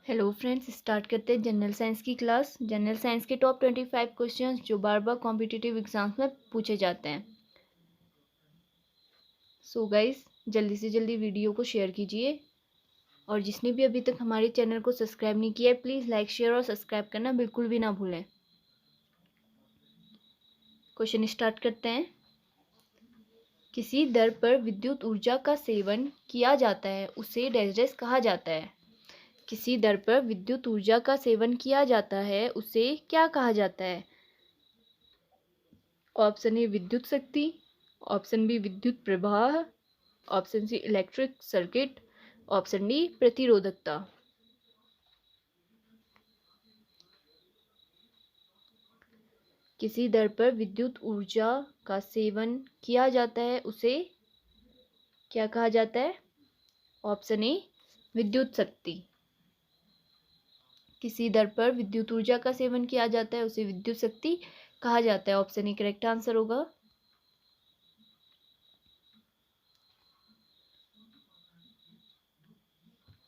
Hello friends, start करते हैं general science की क्लास। जनरल साइंस के टॉप 25 क्वेश्चंस जो बार बार कॉम्पिटिटिव एग्जाम्स में पूछे जाते हैं। सो गाइस, जल्दी से जल्दी वीडियो को शेयर कीजिए और जिसने भी अभी तक हमारे चैनल को सब्सक्राइब नहीं किया है प्लीज़ लाइक शेयर और सब्सक्राइब करना बिल्कुल भी ना भूलें। क्वेश्चन स्टार्ट करते हैं। किसी दर पर विद्युत ऊर्जा का सेवन किया जाता है उसे डैश डैश कहा जाता है। किसी दर पर विद्युत ऊर्जा का सेवन किया जाता है उसे क्या कहा जाता है? ऑप्शन ए विद्युत शक्ति, ऑप्शन बी विद्युत प्रवाह, option C electric circuit, option D प्रतिरोधकता। किसी दर पर विद्युत ऊर्जा का सेवन किया जाता है उसे क्या कहा जाता है? ऑप्शन ए विद्युत शक्ति। किसी दर पर विद्युत ऊर्जा का सेवन किया जाता है उसे विद्युत शक्ति कहा जाता है। ऑप्शन ए करेक्ट आंसर होगा।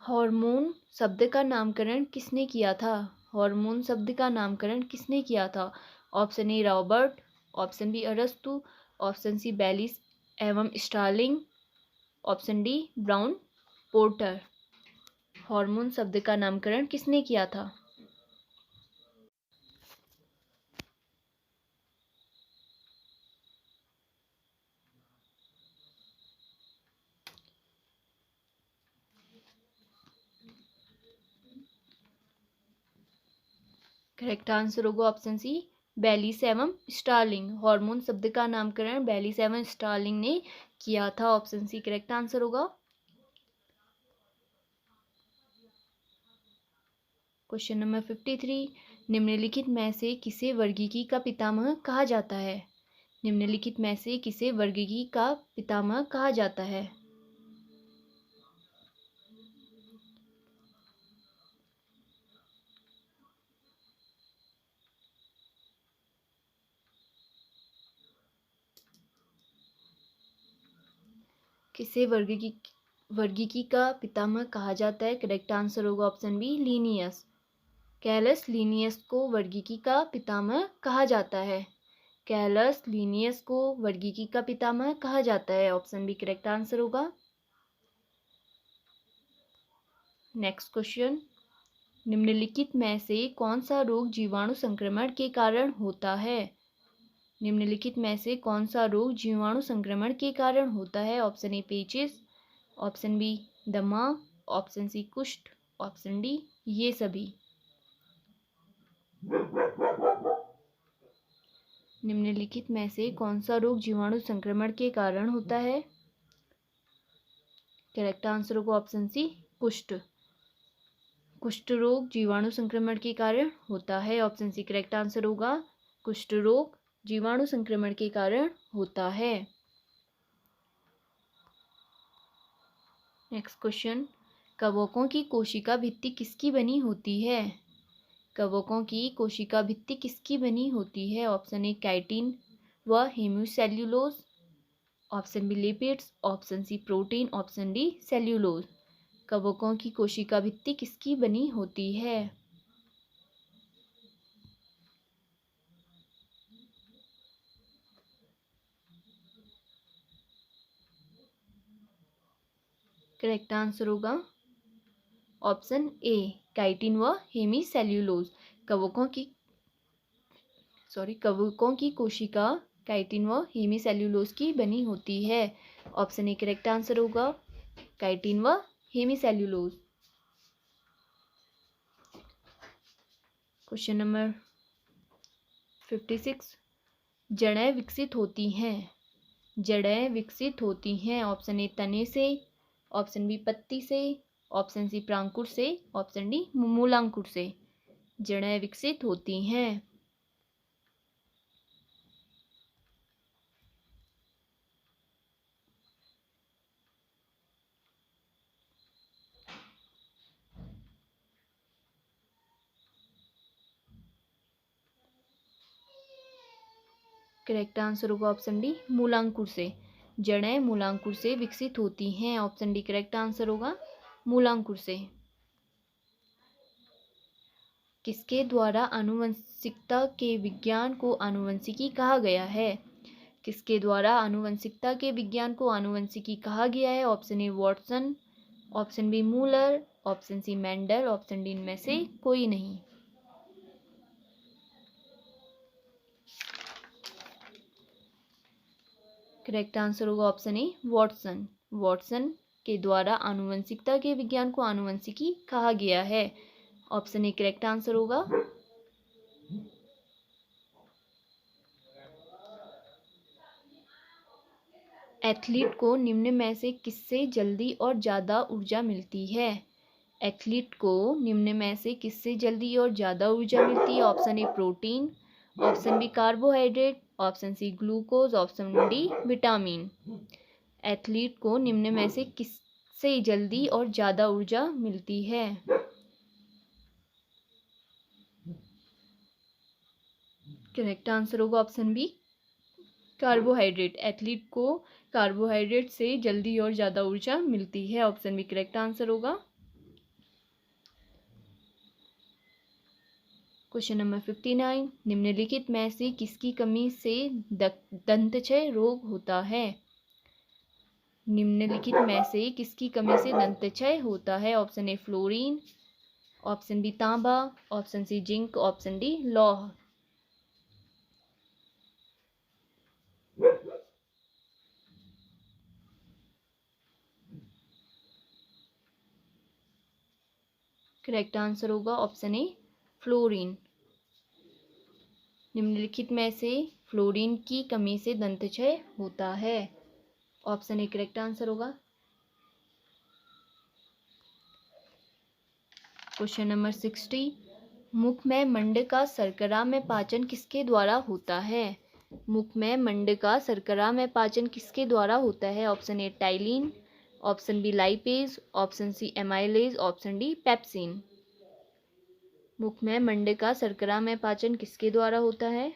हार्मोन शब्द का नामकरण किसने किया था? हार्मोन शब्द का नामकरण किसने किया था? Option A Robert, option B अरस्तु, ऑप्शन सी बैलिस एवं Starling, option D Brown Porter. Hormone शब्द का नामकरण किसने किया था? करेक्ट आंसर होगा ऑप्शन सी बैलिस एवं स्टार्लिंग। हार्मोन शब्द का नामकरण बैलिस एवं स्टार्लिंग ने किया था। ऑप्शन सी करेक्ट आंसर होगा। Question number 53। निम्नलिखित में से किसे वर्गीकी का पितामह कहा जाता है? निम्नलिखित में से किसे वर्गीकी का पितामह कहा जाता है? किसे वर्गीकी का पितामह कहा जाता है? करेक्ट आंसर होगा option B Linnaeus. Carolus Linnaeus को वर्गीकी का पितामह कहा जाता है। कैलस लीनियस को वर्गीकी का पितामह कहा जाता है। ऑप्शन बी करेक्ट आंसर होगा। Next question. निम्नलिखित में से कौन सा रोग जीवाणु संक्रमण के कारण होता है? निम्नलिखित में से कौन सा रोग जीवाणु संक्रमण के कारण होता है? ऑप्शन ए पेचिस, ऑप्शन बी दमा, ऑप्शन सी कुष्ठ, ऑप्शन डी ये सभी। निम्नलिखित में से कौन सा रोग जीवाणु संक्रमण के कारण होता है? करेक्ट आंसर होगा ऑप्शन सी कुष्ठ। कुष्ठ रोग जीवाणु संक्रमण के कारण होता है। ऑप्शन सी करेक्ट आंसर होगा। कुष्ठ रोग जीवाणु संक्रमण के कारण होता है। Next question. कवकों की कोशिका भित्ति किसकी बनी होती है? कवकों की कोशिका भित्ति किसकी बनी होती है? ऑप्शन ए काइटिन व hemicellulose, option B lipids, option C protein, option D cellulose. कवकों की कोशिका भित्ति किसकी बनी होती है? करेक्ट आंसर होगा ऑप्शन ए काइटिन व हेमिसेल्यूलोज। कवकों की कोशिका काइटिन व हेमिसेल्यूलोज की बनी होती है। ऑप्शन ए करेक्ट आंसर होगा काइटिन व हेमिसेल्यूलोज। Question number 56। जड़ें विकसित होती हैं। जड़ें विकसित होती हैं। ऑप्शन ए तने से, ऑप्शन बी पत्ती से, ऑप्शन सी प्रांकुर से, ऑप्शन डी मूलांकुर से। जड़ें विकसित होती हैं। करेक्ट आंसर होगा ऑप्शन डी मूलांकुर से। जड़ें मूलांकुर से विकसित होती हैं। ऑप्शन डी करेक्ट आंसर होगा मूलांकुर से। किसके द्वारा आनुवंशिकता के विज्ञान को आनुवंशिकी कहा गया है? किसके द्वारा आनुवंशिकता के विज्ञान को आनुवंशिकी कहा गया है? Option A Watson, option B Muller, option C Mendel, option D इनमें से कोई नहीं। करेक्ट आंसर होगा ऑप्शन ए वॉटसन। वॉटसन के द्वारा आनुवंशिकता के विज्ञान को आनुवंशिकी कहा गया है। ऑप्शन ए करेक्ट आंसर होगा। एथलीट को निम्न में से किससे जल्दी और ज़्यादा ऊर्जा मिलती है? एथलीट को निम्न में से किससे जल्दी और ज़्यादा ऊर्जा मिलती है? Option A protein, option B carbohydrate, option C glucose, option D vitamin. Athlete को निम्न में से किससे जल्दी और ज़्यादा ऊर्जा मिलती है? करेक्ट आंसर होगा ऑप्शन बी कार्बोहाइड्रेट। एथलीट को कार्बोहाइड्रेट से जल्दी और ज़्यादा ऊर्जा मिलती है। ऑप्शन बी करेक्ट आंसर होगा। क्वेश्चन नंबर 59, निम्नलिखित में से किसकी कमी से दंतक्षय रोग होता है? निम्नलिखित में से किसकी कमी से दंतक्षय होता है? Option A fluorine, option B तांबा, option C zinc, option D लौह। करेक्ट आंसर होगा ऑप्शन ए फ्लोरीन। निम्नलिखित में से फ्लोरीन की कमी से दंतक्षय होता है। ऑप्शन ए करेक्ट आंसर होगा। क्वेश्चन नंबर 60, मुख में मंड का शर्करा में पाचन किसके द्वारा होता है? मुख में मंड का शर्करा में पाचन किसके द्वारा होता है? Option A ptyalin, option B lipase, option C amylase, option D pepsin. मुख में मंड का शर्करा में पाचन किसके द्वारा होता है?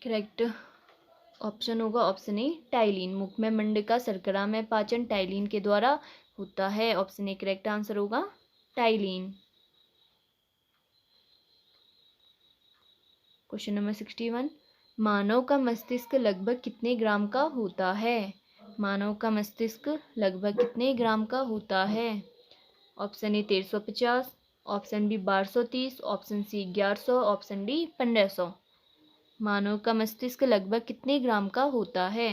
करेक्ट ऑप्शन होगा ऑप्शन ए टाइलिन। मुख में मंड का शर्करा में पाचन टाइलिन के द्वारा होता है। ऑप्शन ए करेक्ट आंसर होगा टाइलिन। क्वेश्चन नंबर 61, मानव का मस्तिष्क लगभग कितने ग्राम का होता है? मानव का मस्तिष्क लगभग कितने ग्राम का होता है? Option A 1350, option B 1230, option C 1100, option D 1500। मानव का मस्तिष्क लगभग कितने ग्राम का होता है?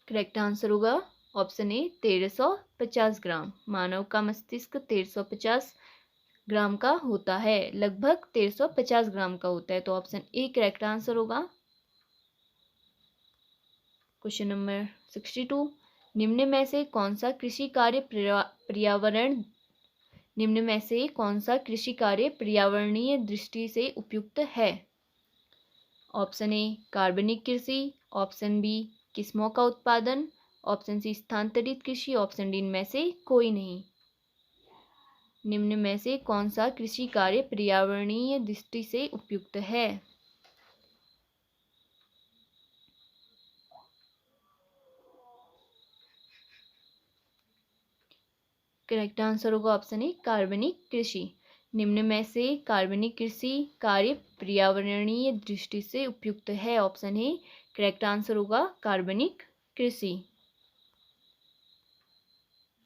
करेक्ट आंसर होगा ऑप्शन ए 1350 ग्राम। मानव का मस्तिष्क 1350 ग्राम का होता है, लगभग 1350 ग्राम का होता है, तो ऑप्शन ए करेक्ट आंसर होगा। क्वेश्चन नंबर 62, निम्न में से कौन सा कृषि कार्य पर्यावरण निम्न में से कौन सा कृषि कार्य पर्यावरणीय दृष्टि से उपयुक्त है? ऑप्शन ए कार्बनिक कृषि, ऑप्शन बी किस्मों का उत्पादन, ऑप्शन सी स्थानांतरित कृषि, ऑप्शन डी इनमें से कोई नहीं। निम्न में से कौन सा कृषि कार्य पर्यावरणीय दृष्टि से उपयुक्त है? करेक्ट आंसर होगा ऑप्शन ए कार्बनिक कृषि। निम्न में से कार्बनिक कृषि कार्य पर्यावरणीय दृष्टि से उपयुक्त है। ऑप्शन ए करेक्ट आंसर होगा कार्बनिक कृषि।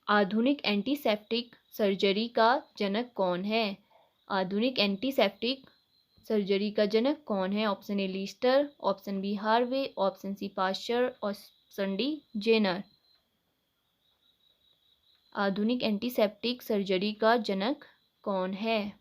आधुनिक एंटीसेप्टिक सर्जरी का जनक कौन है? आधुनिक एंटीसेप्टिक सर्जरी का जनक कौन है? Option A Lister, option B Harvey, option C Pasteur, option D Jenner. आधुनिक एंटीसेप्टिक सर्जरी का जनक कौन है?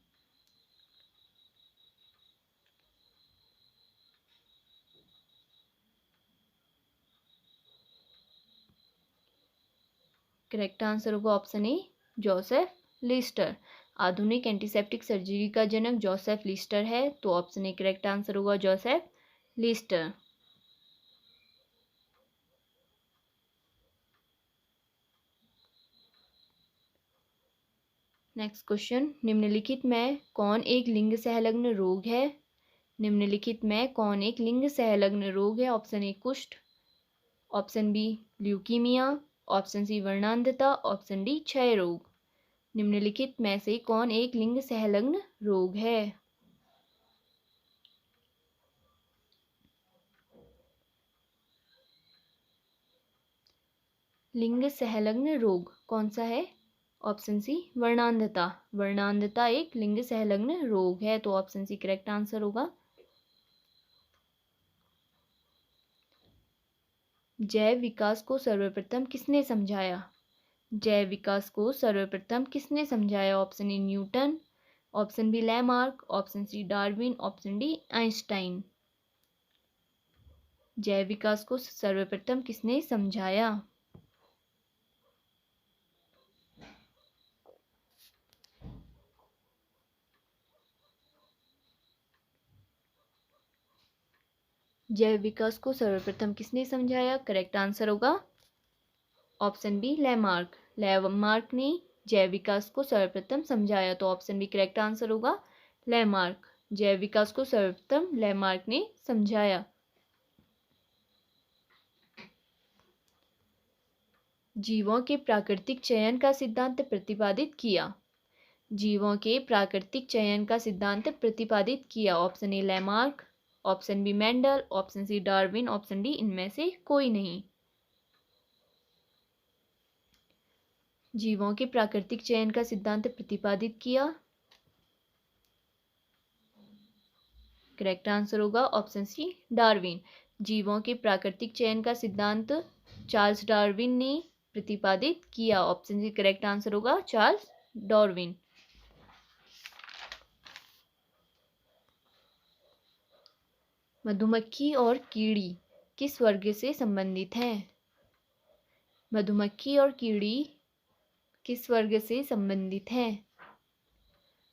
करेक्ट आंसर होगा ऑप्शन ए जोसेफ लीस्टर। आधुनिक एंटीसेप्टिक सर्जरी का जनक जोसेफ लीस्टर है, तो ऑप्शन ए करेक्ट आंसर होगा जोसेफ लीस्टर। नेक्स्ट क्वेश्चन, निम्नलिखित में कौन एक लिंग संलग्न रोग है? निम्नलिखित में कौन एक लिंग संलग्न रोग है? ऑप्शन ए कुष्ठ, option B leukemia, option C वर्णांधता, ऑप्शन डी क्षय रोग। निम्नलिखित में से कौन एक लिंग संलग्न रोग है? लिंग संलग्न रोग कौन सा है? Option C वर्णांधता। वर्णांधता एक लिंग संलग्न रोग है, तो ऑप्शन सी करेक्ट आंसर होगा। जैव विकास को सर्वप्रथम किसने समझाया? जैव विकास को सर्वप्रथम किसने समझाया? Option A Newton, option B Lamarck, option C Darwin, option D Einstein. जैव विकास को सर्वप्रथम किसने समझाया? जैव विकास को सर्वप्रथम किसने समझाया? करेक्ट आंसर होगा ऑप्शन बी लैमार्क। लैमार्क ने जैव विकास को सर्वप्रथम समझाया, तो ऑप्शन बी करेक्ट आंसर होगा लैमार्क। जैव विकास को सर्वप्रथम लैमार्क ने समझाया। जीवों के प्राकृतिक चयन का सिद्धांत प्रतिपादित किया। जीवों के प्राकृतिक चयन का सिद्धांत प्रतिपादित किया। Option A Lamarck, option B Mendel, option C Darwin, option D इनमें से कोई नहीं। जीवों के प्राकृतिक चयन का सिद्धांत प्रतिपादित किया। करेक्ट आंसर होगा ऑप्शन सी डार्विन। जीवों के प्राकृतिक चयन का सिद्धांत चार्ल्स डार्विन ने प्रतिपादित किया। ऑप्शन सी करेक्ट आंसर होगा चार्ल्स डार्विन। मधुमक्खी और कीड़ी किस वर्ग से संबंधित हैं? मधुमक्खी और कीड़ी किस वर्ग से संबंधित हैं?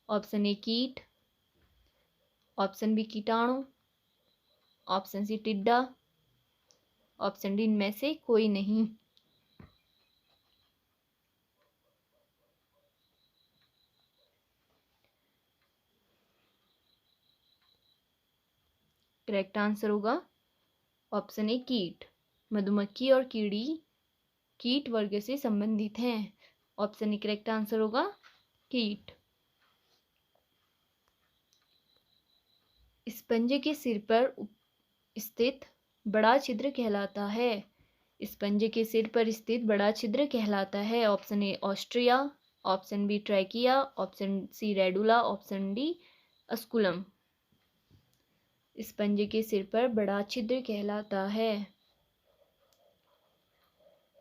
ऑप्शन ए कीट, ऑप्शन बी कीटाणु, ऑप्शन सी टिड्डा, ऑप्शन डी इनमें से कोई नहीं। करेक्ट आंसर होगा ऑप्शन ए कीट। मधुमक्खी और कीड़ी कीट वर्ग से संबंधित हैं। ऑप्शन ए करेक्ट आंसर होगा कीट। स्पंज के सिर पर स्थित बड़ा छिद्र कहलाता है। स्पंज के सिर पर स्थित बड़ा छिद्र कहलाता है। Option A ostia, option B trachea, option C radula, option D osculum. Sponge के सिर पर बड़ा छिद्र कहलाता है।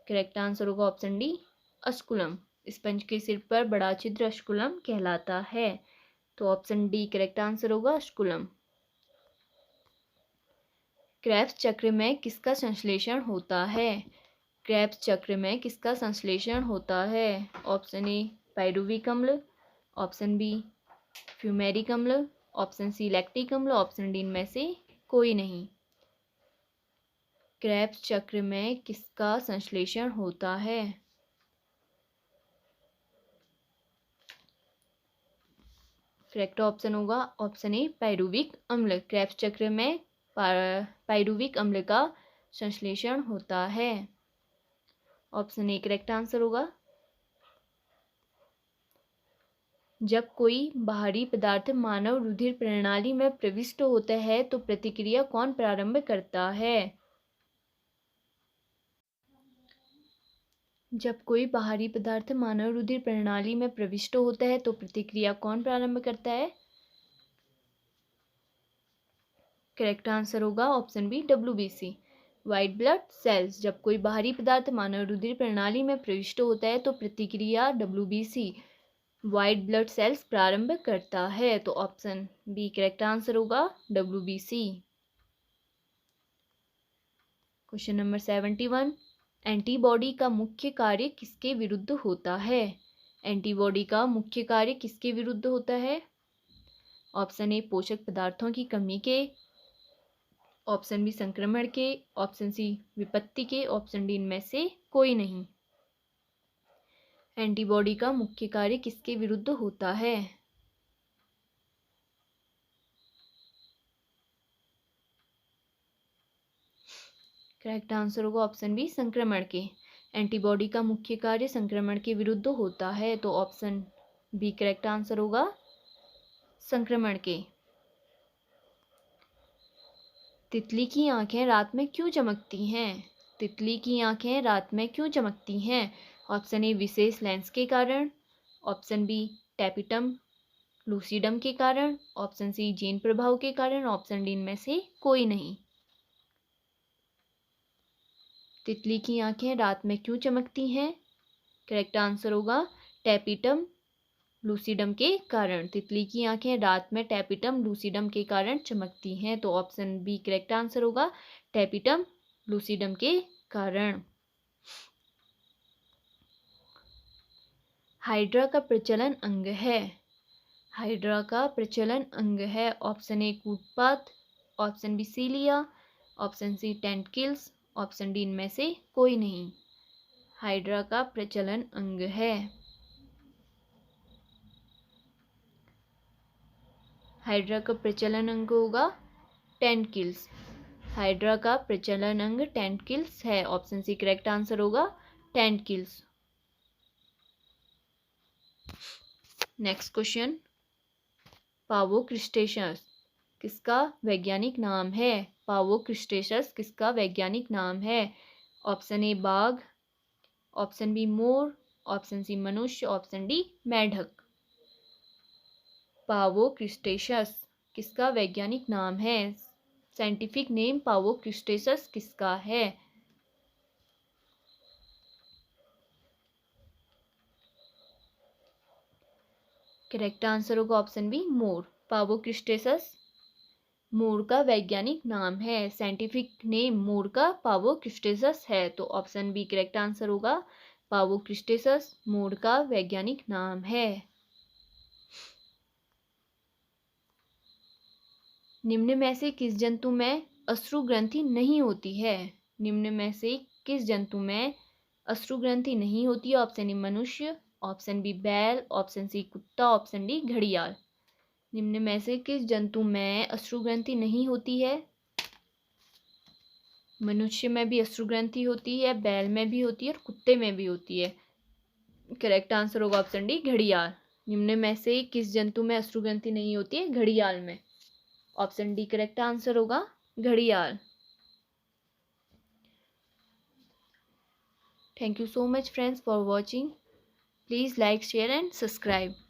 करेक्ट आंसर होगा ऑप्शन डी अस्कुलम। स्पंज के सिर पर बड़ा छिद्र अस्कुलम कहलाता है, तो ऑप्शन डी करेक्ट आंसर होगा अस्कुलम। क्रेब्स चक्र में किसका संश्लेषण होता है? क्रेब्स चक्र में किसका संश्लेषण होता है? ऑप्शन ए पाइरुविक अम्ल, ऑप्शन बी फ्यूमेरिक अम्ल, ऑप्शन सी लैक्टिक अम्ल, ऑप्शन डी इनमें से कोई नहीं। क्रेब्स चक्र में किसका संश्लेषण होता है? करेक्ट ऑप्शन होगा ऑप्शन ए पाइरुविक अम्ल। क्रेब्स चक्र में पाइरुविक अम्ल का संश्लेषण होता है। ऑप्शन ए करेक्ट आंसर होगा। जब कोई बाहरी पदार्थ मानव रुधिर प्रणाली में प्रविष्ट होता है तो प्रतिक्रिया कौन प्रारंभ करता है? जब कोई बाहरी पदार्थ मानव रुधिर प्रणाली में प्रविष्ट होता है तो प्रतिक्रिया कौन प्रारंभ करता है? करेक्ट आंसर होगा option B WBC, white blood cells. जब कोई बाहरी पदार्थ मानव रुधिर प्रणाली में प्रविष्ट होता है तो प्रतिक्रिया WBC, व्हाइट ब्लड सेल्स प्रारंभ करता है, तो ऑप्शन बी करेक्ट आंसर होगा WBC। क्वेश्चन नंबर 71, एंटीबॉडी का मुख्य कार्य किसके विरुद्ध होता है? एंटीबॉडी का मुख्य कार्य किसके विरुद्ध होता है? ऑप्शन ए पोषक पदार्थों की कमी के, ऑप्शन बी संक्रमण के, ऑप्शन सी विपत्ति के, ऑप्शन डी इनमें से कोई नहीं। एंटीबॉडी का मुख्य कार्य किसके विरुद्ध होता है? करेक्ट आंसर होगा ऑप्शन बी संक्रमण के। एंटीबॉडी का मुख्य कार्य संक्रमण के विरुद्ध होता है, तो ऑप्शन बी करेक्ट आंसर होगा संक्रमण के। तितली की आंखें रात में क्यों चमकती हैं? तितली की आंखें रात में क्यों चमकती हैं? ऑप्शन ए विशेष लेंस के कारण, ऑप्शन बी टैपिटम लूसीडम के कारण, ऑप्शन सी जीन प्रभाव के कारण, ऑप्शन डी इनमें से कोई नहीं। तितली की आंखें रात में क्यों चमकती हैं? करेक्ट आंसर होगा टैपिटम लूसीडम के कारण। तितली की आंखें रात में टैपिटम लूसीडम के कारण चमकती हैं, तो ऑप्शन बी करेक्ट आंसर होगा टैपिटम लूसीडम के कारण। हाइड्रा का प्रचलन अंग है। हाइड्रा का प्रचलन अंग है, ऑप्शन ए कूटपात, option B cilia, option C tentacles, option D इनमें से कोई नहीं। हाइड्रा का प्रचलन अंग है। हाइड्रा का प्रचलन अंग होगा टेंटकिल्स। हाइड्रा का प्रचलन अंग टेंटकिल्स है, ऑप्शन सी करेक्ट आंसर होगा टेंटकिल्स। नेक्स्ट क्वेश्चन, पावोक्रिस्टेसस किसका वैज्ञानिक नाम है? पावोक्रिस्टेसस किसका वैज्ञानिक नाम है? ऑप्शन ए बाघ, ऑप्शन बी मोर, ऑप्शन सी मनुष्य, ऑप्शन डी मेढक। पावोक्रिस्टेसस किसका वैज्ञानिक नाम है? साइंटिफिक नेम पावोक्रिस्टेसस किसका है? करेक्ट आंसर होगा ऑप्शन बी मोर। पावोक्रिस्टेसस मोर का वैज्ञानिक नाम है। साइंटिफिक नेम मोर का पावोक्रिस्टेसस है, तो ऑप्शन बी करेक्ट आंसर होगा पावोक्रिस्टेसस मोर का वैज्ञानिक नाम है। निम्न में से किस जंतु में अश्रु ग्रंथि नहीं होती है? निम्न में से किस जंतु में अश्रु ग्रंथि नहीं होती है? ऑप्शन ए मनुष्य, ऑप्शन बी बैल, ऑप्शन सी कुत्ता, ऑप्शन डी घड़ियाल। निम्न में से किस जंतु में अश्रु ग्रंथि नहीं होती है? मनुष्य में भी अश्रु ग्रंथि होती है, बैल में भी होती है और कुत्ते में भी होती है। करेक्ट आंसर होगा ऑप्शन डी घड़ियाल। निम्न में से किस जंतु में अश्रु ग्रंथि नहीं होती है? घड़ियाल में। ऑप्शन डी करेक्ट आंसर होगा घड़ियाल। Thank you so much friends for watching. Please like, share and subscribe.